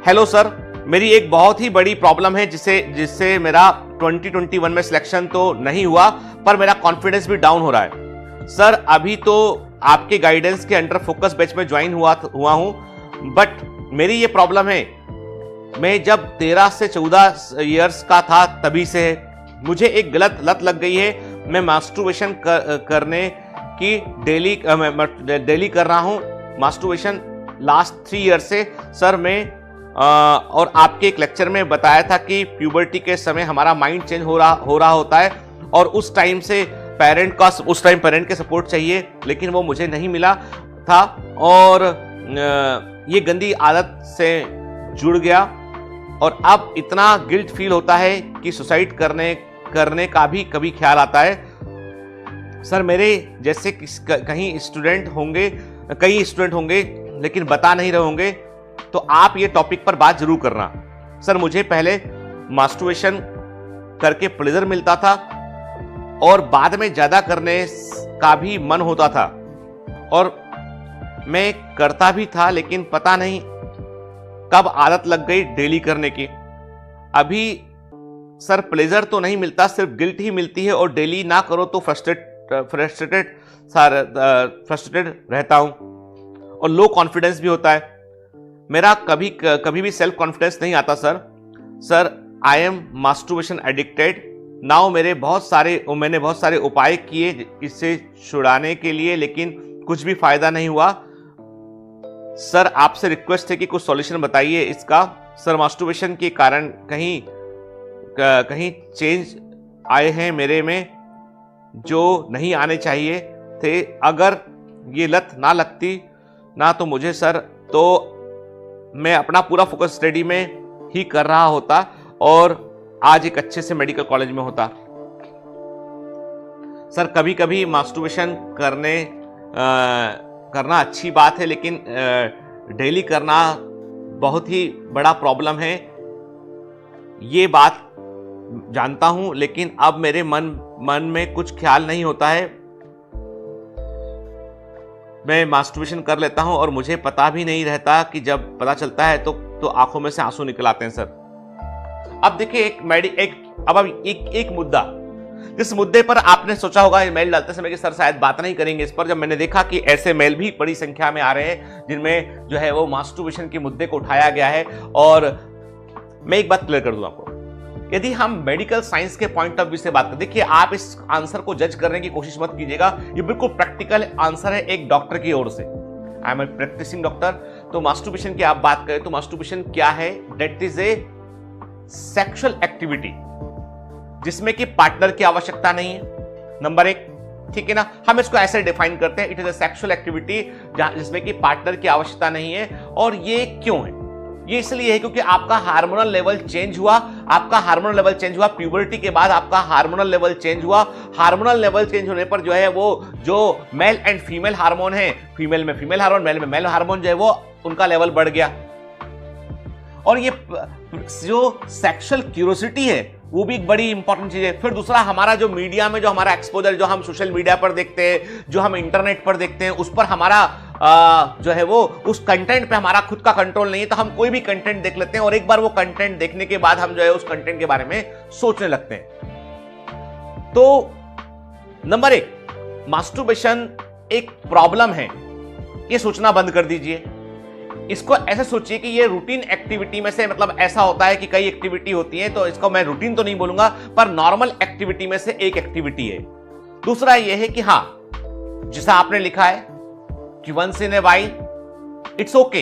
Hello sir, मेरी एक बहुत ही बड़ी प्रॉब्लम है जिससे मेरा 2021 में सिलेक्शन तो नहीं हुआ, पर मेरा कॉन्फिडेंस भी डाउन हो रहा है। सर अभी तो आपके गाइडेंस के अंडर फोकस बैच में ज्वाइन हुआ हूं, बट मेरी ये प्रॉब्लम है, मैं जब 13 से 14 इयर्स का था तभी से मुझे एक गलत लत लग गई है। मैं मास्टरबेशन करने की डेली कर रहा हूं। मास्टरबेशन लास्ट 3 ईयर से सर मैं और आपके एक लेक्चर में बताया था कि प्यूबर्टी के समय हमारा माइंड चेंज हो रहा होता है और उस टाइम पेरेंट के सपोर्ट चाहिए, लेकिन वो मुझे नहीं मिला था और ये गंदी आदत से जुड़ गया और अब इतना गिल्ट फील होता है कि सुसाइड करने का भी कभी ख्याल आता है। सर मेरे जैसे कई स्टूडेंट होंगे लेकिन बता नहीं रहे होंगे, तो आप ये टॉपिक पर बात जरूर करना। सर मुझे पहले मास्टरबेशन करके प्लेजर मिलता था और बाद में ज्यादा करने का भी मन होता था और मैं करता भी था, लेकिन पता नहीं कब आदत लग गई डेली करने की। अभी सर प्लेजर तो नहीं मिलता, सिर्फ गिल्ट ही मिलती है और डेली ना करो तो फ्रस्ट्रेटेड रहता हूं और लो कॉन्फिडेंस भी होता है। मेरा कभी भी सेल्फ कॉन्फिडेंस नहीं आता sir I am masturbation addicted now. मैंने बहुत सारे उपाय किए इससे छुड़ाने के लिए, लेकिन कुछ भी फायदा नहीं हुआ। सर आपसे रिक्वेस्ट है कि कुछ सॉल्यूशन बताइए इसका। सर मास्टरबेशन के कारण कहीं चेंज आए हैं मेरे में जो नहीं आने चाहिए थे। अगर ये लत ना लगती ना तो मुझे सर तो मैं अपना पूरा फोकस स्टडी में ही कर रहा होता और आज एक अच्छे से मेडिकल कॉलेज में होता। सर कभी कभी मास्टरबेशन करना अच्छी बात है, लेकिन डेली करना बहुत ही बड़ा प्रॉब्लम है। ये बात जानता हूं, लेकिन अब मेरे मन में कुछ ख्याल नहीं होता है। मैं मास्टरबेशन कर लेता हूं और मुझे पता भी नहीं रहता कि जब पता चलता है तो आंखों में से आंसू निकल आते हैं सर। अब देखिए एक मुद्दा, जिस मुद्दे पर आपने सोचा होगा मेल डालते समय कि सर शायद बात नहीं करेंगे इस पर, जब मैंने देखा कि ऐसे मेल भी बड़ी संख्या में आ रहे हैं जिनमें जो है वो मास्टरबेशन के मुद्दे को उठाया गया है। और मैं एक बात क्लियर कर दूं आपको, यदि हम मेडिकल साइंस के पॉइंट ऑफ व्यू से बात करें, देखिए आप इस आंसर को जज करने की कोशिश मत कीजिएगा, ये बिल्कुल प्रैक्टिकल आंसर है एक डॉक्टर की ओर से। I am a practising doctor. तो मास्टरबेशन की आप बात करें तो मास्टरबेशन क्या है? That is a sexual activity जिसमें कि पार्टनर की आवश्यकता नहीं है, नंबर 1, ठीक है ना। हम इसको ऐसे डिफाइन करते हैं, it is a sexual activity जिसमें कि पार्टनर की आवश्यकता नहीं है। और ये क्यों है? ये इसलिए है क्योंकि आपका हार्मोनल लेवल चेंज हुआ। प्यूबर्टी के बाद आपका हार्मोनल लेवल चेंज हुआ। हार्मोनल लेवल चेंज होने पर जो है वो जो मेल एंड फीमेल हार्मोन है, फीमेल में फीमेल हार्मोन, मेल में मेल हार्मोन जो है वो उनका लेवल बढ़ गया। और ये जो सेक्सुअल क्यूरोसिटी है वो भी एक बड़ी इंपॉर्टेंट चीज है। फिर दूसरा, हमारा जो मीडिया में जो हमारा एक्सपोजर, जो हम सोशल मीडिया पर देखते हैं, जो हम इंटरनेट पर देखते हैं, उस पर हमारा जो है वो उस कंटेंट पे हमारा खुद का कंट्रोल नहीं है। तो हम कोई भी कंटेंट देख लेते हैं और एक बार वो कंटेंट देखने के बाद हम जो है उस कंटेंट के बारे में सोचने लगते हैं। तो नंबर 1, मास्टरबेशन एक प्रॉब्लम है, ये सोचना बंद कर दीजिए। इसको ऐसे सोचिए कि ये रूटीन एक्टिविटी में से, मतलब ऐसा होता है कि कई एक्टिविटी होती है, तो इसको मैं रूटीन तो नहीं बोलूंगा, पर नॉर्मल एक्टिविटी में से एक एक्टिविटी है। दूसरा ये है कि हां, जैसा आपने लिखा है कि once in a while it's okay,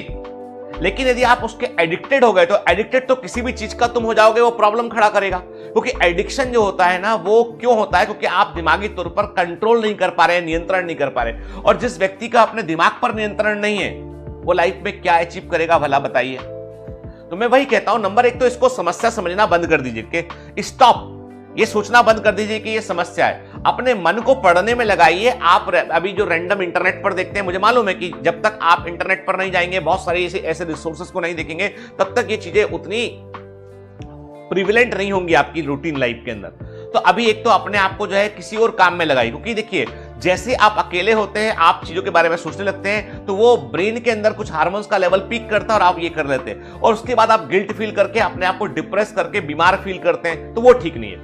लेकिन यदि आप उसके एडिक्टेड हो गए तो एडिक्टेड तो किसी भी चीज का तुम हो जाओगे, वो प्रॉब्लम खड़ा करेगा। क्योंकि एडिक्शन जो होता है ना, वो क्यों होता है? क्योंकि आप दिमागी तौर पर कंट्रोल नहीं कर पा रहे, नियंत्रण नहीं कर पा रहे। और जिस व्यक्ति का अपने दिमाग पर नियंत्रण नहीं है, वो लाइफ में क्या अचीव करेगा भला बताइए? तो मैं वही कहता हूं, नंबर 1 तो इसको समस्या समझना बंद कर दीजिए कि स्टॉप, ये सोचना बंद कर दीजिए कि ये समस्या है। अपने मन को पढ़ने में लगाइए। आप अभी जो रैंडम इंटरनेट पर देखते हैं, मुझे मालूम है कि जब तक आप इंटरनेट पर नहीं जाएंगे, बहुत सारे ऐसे रिसोर्सेस को नहीं देखेंगे, तब तक ये चीजें उतनी प्रिविलेंट नहीं होंगी आपकी रूटीन लाइफ के अंदर। तो अभी एक तो अपने आप को जो है किसी और काम में लगाइए, क्योंकि देखिए जैसे आप अकेले होते हैं, आप चीजों के बारे में सोचने लगते हैं, तो वो ब्रेन के अंदर कुछ हार्मोन्स का लेवल पीक करता है और आप ये कर लेते हैं, और उसके बाद आप गिल्ट फील करके अपने आप को डिप्रेस करके बीमार फील करते हैं, तो वो ठीक नहीं है।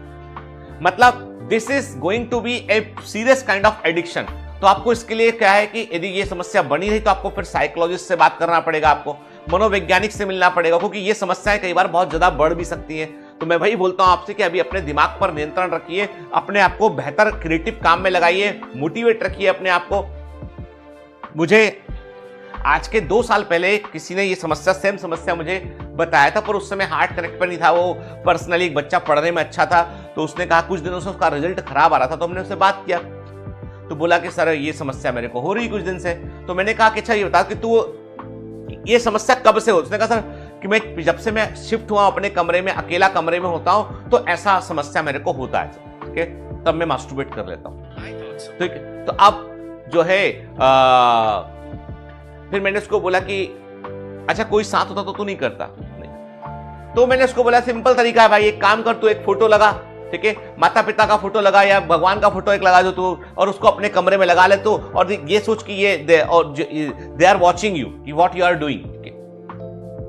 मतलब this is going to be a serious kind of addiction. तो आपको इसके लिए क्या है कि यदि ये समस्या बनी रही तो आपको फिर साइकोलॉजिस्ट से बात करना पड़ेगा, आपको मनोवैज्ञानिक से मिलना पड़ेगा, क्योंकि ये समस्याएं कई बार बहुत ज्यादा बढ़ भी सकती हैं। तो मैं वही बोलता हूं आपसे कि अभी अपने दिमाग पर नियंत्रण रखिए, अपने आप को बेहतर क्रिएटिव काम में लगाइए, मोटिवेट रखिए अपने आप को। मुझे आज के 2 साल पहले किसी ने ये समस्या, सेम समस्या मुझे बताया था, पर उस समय हार्ट कनेक्ट पर नहीं था। वो पर्सनली एक बच्चा पढ़ने में अच्छा था, तो उसने कहा कुछ दिनों से उसका रिजल्ट खराब आ रहा था, तो हमने उससे बात किया, तो बोला कि सर ये समस्या मेरे को हो रही कुछ दिन से। तो मैंने कहा कि अच्छा ये बता कि तू ये समस्या कब से हो। उसने कहा सर कि मैं जब से मैं शिफ्ट हुआ अपने कमरे में, अकेला कमरे में होता हूं, तो ऐसा समस्या मेरे को होता है, ठीक है, तब मैं मास्टरबेट कर लेता हूं। ठीक है, तो अब जो है फिर मैंने उसको बोला कि अच्छा कोई साथ होता तो तू नहीं करता? नहीं। तो मैंने उसको बोला सिंपल तरीका है भाई, एक काम कर, तू एक फोटो लगा, ठीक है, माता पिता का फोटो लगा या भगवान का फोटो एक लगा दो तू, और उसको अपने कमरे में लगा ले तू, और ये सोच कि ये दे आर वॉचिंग यू कि व्हाट यू आर डूइंग।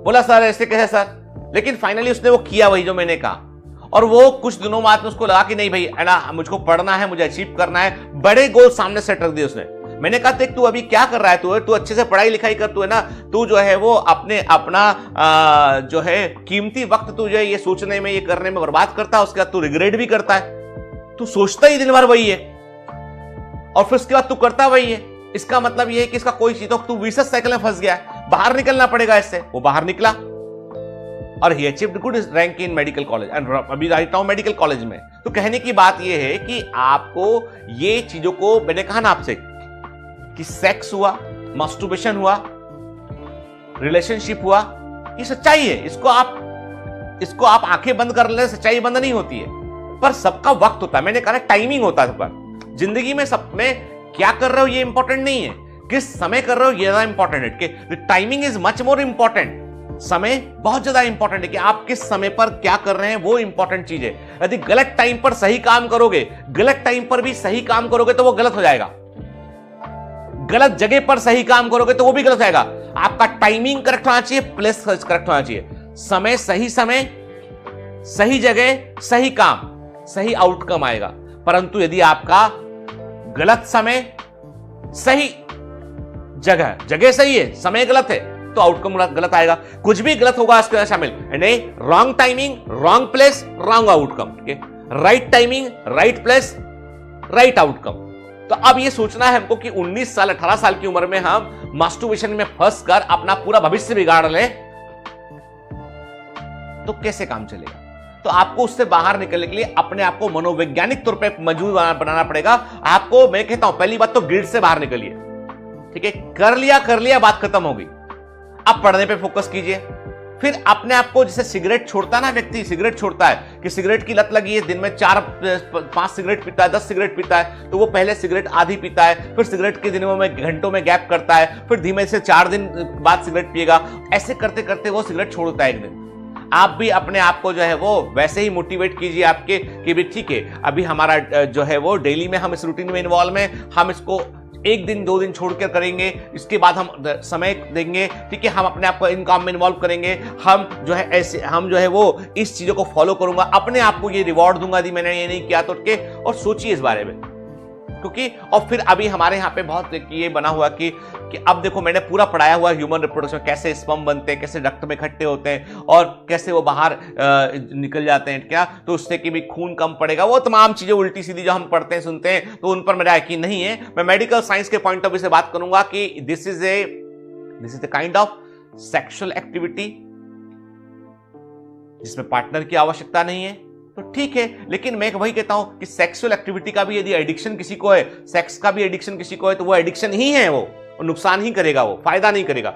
बोला सर ऐसे कैसे सर? लेकिन फाइनली उसने वो किया वही जो मैंने कहा, और वो कुछ दिनों बाद में उसको लगा कि नहीं भाई है ना, मुझको पढ़ना है, मुझे अचीव करना है, बड़े गोल सामने सेट रख दिए उसने। मैंने कहा देख तू अभी क्या कर रहा है, तू अच्छे से पढ़ाई लिखाई कर, तू है ना, तू जो है वो अपना जो है कीमती वक्त तू जो है ये सोचने में, ये करने में बर्बाद करता है, उसके बाद तू रिग्रेट भी करता है, तू सोचता ही दिन भर वही है और फिर उसके बाद तू करता वही है। इसका मतलब ये है कि इसका कोई चीज, तो तू विशेष साइकिल में फंस गया है, बाहर निकलना पड़ेगा इससे। वो बाहर निकला और he achieved good rank in medical college, and अभी राइट नाउ मेडिकल कॉलेज में। तो कहने की बात ये है कि आपको ये चीजों को, मैंने कहा ना आपसे कि सेक्स हुआ, मास्टरबेशन हुआ, रिलेशनशिप हुआ, ये सच्चाई है। इसको आप आंखें बंद कर ले, सच्चाई बंद नहीं होती है, पर सबका वक्त होता है। मैंने कहा टाइमिंग होता है सबका। जिंदगी में सब में क्या कर रहे हो ये इंपॉर्टेंट नहीं है, किस समय कर रहे हो ये ज्यादा इंपॉर्टेंट है। Timing is much more important. समय बहुत ज्यादा इंपॉर्टेंट है कि आप किस समय पर क्या कर रहे हैं, वो इंपॉर्टेंट चीज है। यदि गलत टाइम पर सही काम करोगे, गलत टाइम पर भी सही काम करोगे तो वो गलत हो जाएगा। गलत जगह पर सही काम करोगे तो वो भी गलत हो जाएगा। आपका टाइमिंग करेक्ट होना चाहिए, प्लेस करेक्ट होना चाहिए। समय, सही जगह, सही काम, सही आउटकम आएगा। परंतु यदि आपका गलत समय, सही जगह सही है, समय गलत है, तो आउटकम गलत आएगा। कुछ भी गलत होगा इसके अंदर शामिल नहीं। Wrong timing, wrong place, wrong outcome. ठीक है, right timing, right place, right outcome. तो अब ये सोचना है हमको कि 19 साल 18 साल की उम्र में हम मास्टरबेशन में फंस कर अपना पूरा भविष्य बिगाड़ लें, तो कैसे काम चलेगा? तो आपको उससे बाहर निकलने के लिए अपने आप को मनोवैज्ञानिक तौर पे मजबूत बनाना पड़ेगा। आपको मैं कहता हूं पहली बात तो गिल्ट से बाहर निकलिए। ठीक है, कर लिया, बात खत्म हो गई। अब पढ़ने पे फोकस कीजिए। फिर अपने आप को, जैसे सिगरेट छोड़ता है ना व्यक्ति, सिगरेट छोड़ता है कि सिगरेट की लत लगी है, दिन में 4-5 सिगरेट पीता है, 10 सिगरेट पीता है, तो वो पहले सिगरेट आधी पीता है, फिर सिगरेट के दिनों में घंटों में गैप करता है, फिर धीमे से 4 दिन बाद सिगरेट पिएगा। ऐसे करते करते वो सिगरेट छोड़ता है एक दिन। आप भी अपने आप को जो है वो वैसे ही मोटिवेट कीजिए आपके कि भी ठीक है, अभी हमारा जो है वो डेली में हम इस रूटीन में इन्वॉल्व हैं, हम इसको 1 दिन 2 दिन छोड़कर करेंगे, इसके बाद हम समय देंगे। ठीक है, हम अपने आप को इन काम में इन्वॉल्व करेंगे, हम जो है ऐसे, हम जो है वो इस चीजों को फॉलो करूंगा, अपने आप को ये रिवॉर्ड दूंगा यदि मैंने ये नहीं किया तो। और सोचिए इस बारे में, क्योंकि और फिर अभी हमारे यहाँ पे बहुत ये बना हुआ कि अब देखो मैंने पूरा पढ़ाया हुआ ह्यूमन रिप्रोडक्शन, कैसे स्पर्म बनते हैं, कैसे रक्त में इकट्ठे होते हैं और कैसे वो बाहर निकल जाते हैं, क्या तो उससे कि भी खून कम पड़ेगा, वो तमाम चीजें उल्टी सीधी जो हम पढ़ते हैं सुनते हैं, तो उन पर मेरा यकीन नहीं है। मैं मेडिकल साइंस के पॉइंट ऑफ व्यू से बात करूंगा कि this is the kind of sexual activity जिसमें पार्टनर की आवश्यकता नहीं है, तो ठीक है। लेकिन मैं वही कहता हूं कि सेक्सुअल एक्टिविटी का भी यदि एडिक्शन किसी को है, सेक्स का भी एडिक्शन किसी को है, तो वो एडिक्शन ही है, वो नुकसान ही करेगा, वो फायदा नहीं करेगा।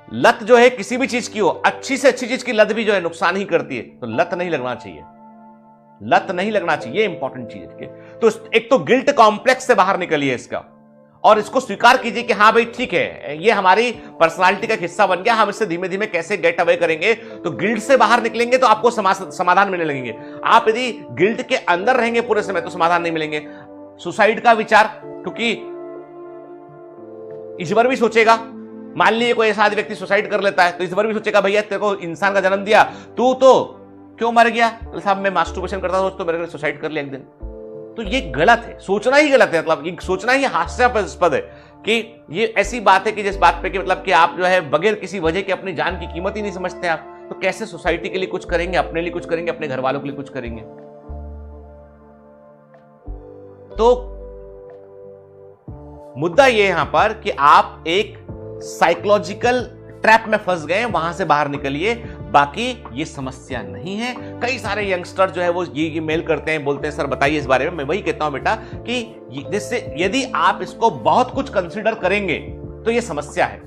लत जो है किसी भी चीज की हो, अच्छी से अच्छी चीज की लत भी जो है नुकसान ही करती है, तो लत नहीं लगना चाहिए, लत नहीं लगना चाहिए, इंपॉर्टेंट चीज है। तो एक तो गिल्ट कॉम्प्लेक्स से बाहर निकलिए इसका, और इसको स्वीकार कीजिए कि हाँ भाई ठीक है, ये हमारी पर्सनालिटी का हिस्सा बन गया, हम इससे धीमे धीमे कैसे गेट अवे करेंगे। तो गिल्ट से बाहर निकलेंगे तो आपको समाधान मिलने लगेंगे। आप यदि गिल्ट के अंदर रहेंगे पूरे समय तो समाधान नहीं मिलेंगे। सुसाइड का विचार, क्योंकि ईश्वर भी सोचेगा, मान लीजिए कोई ऐसा व्यक्ति सुसाइड कर लेता है तो ईश्वर भी सोचेगा भैया तेरे को इंसान का जन्म दिया, तू तो क्यों मर गया? साहब मैं मास्टरबेशन करता था तो मेरे को सुसाइड कर लिया एक दिन। तो ये गलत है, सोचना ही गलत है, मतलब ये सोचना ही हास्यास्पद है कि ये ऐसी बात है कि जिस बात पे कि मतलब कि आप जो है बगैर किसी वजह के अपनी जान की कीमत ही नहीं समझते आप, तो कैसे सोसाइटी के लिए कुछ करेंगे, अपने लिए कुछ करेंगे, अपने घर वालों के लिए कुछ करेंगे? तो मुद्दा ये यहां पर कि आप एक साइकोलॉजिकल ट्रैप में फंस गए, वहां से बाहर निकलिए, बाकी ये समस्या नहीं है। कई सारे यंगस्टर जो है वो ये मेल करते हैं, बोलते हैं सर बताइए इस बारे में। मैं वही कहता हूं बेटा कि जिससे यदि आप इसको बहुत कुछ कंसीडर करेंगे तो ये समस्या है,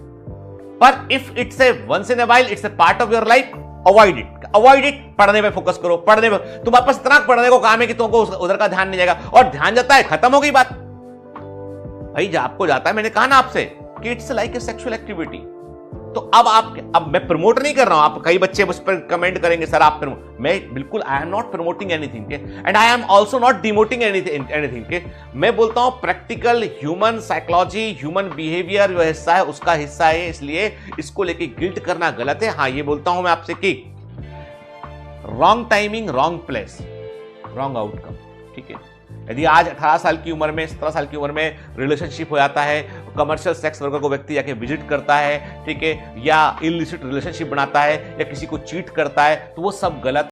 पर if it's a once in a while, it's a part of your life, avoid it, avoid it. पढ़ने में फोकस करो, पढ़ने में तुम्हारे पास इतना पढ़ने को काम है कि तुमको उधर का ध्यान नहीं जाएगा, और ध्यान जाता है खत्म हो गई बात भाई, आपको जाता है। मैंने कहा ना आपसे कि it's like a sexual activity. तो अब मैं प्रमोट नहीं कर रहा हूं, आप कई बच्चे उस पर कमेंट करेंगे सर आप मैं बिल्कुल I am not promoting anything के, and I am also not demoting anything के। मैं बोलता हूं practical human psychology, human behaviour जो हिस्सा है उसका हिस्सा है, इसलिए इसको लेके गिल्ट करना गलत है। हाँ, ये बोलता हूं मैं आपसे कि wrong timing, wrong place, wrong outcome, ठीक है। यदि आज 18 साल की उम्र में, 17 साल की उम्र में रिलेशनशिप हो जाता है, कमर्शियल सेक्स वर्कर को व्यक्ति जाके विजिट करता है, ठीक है, या इलिसिट रिलेशनशिप बनाता है, या किसी को चीट करता है, तो वो सब गलत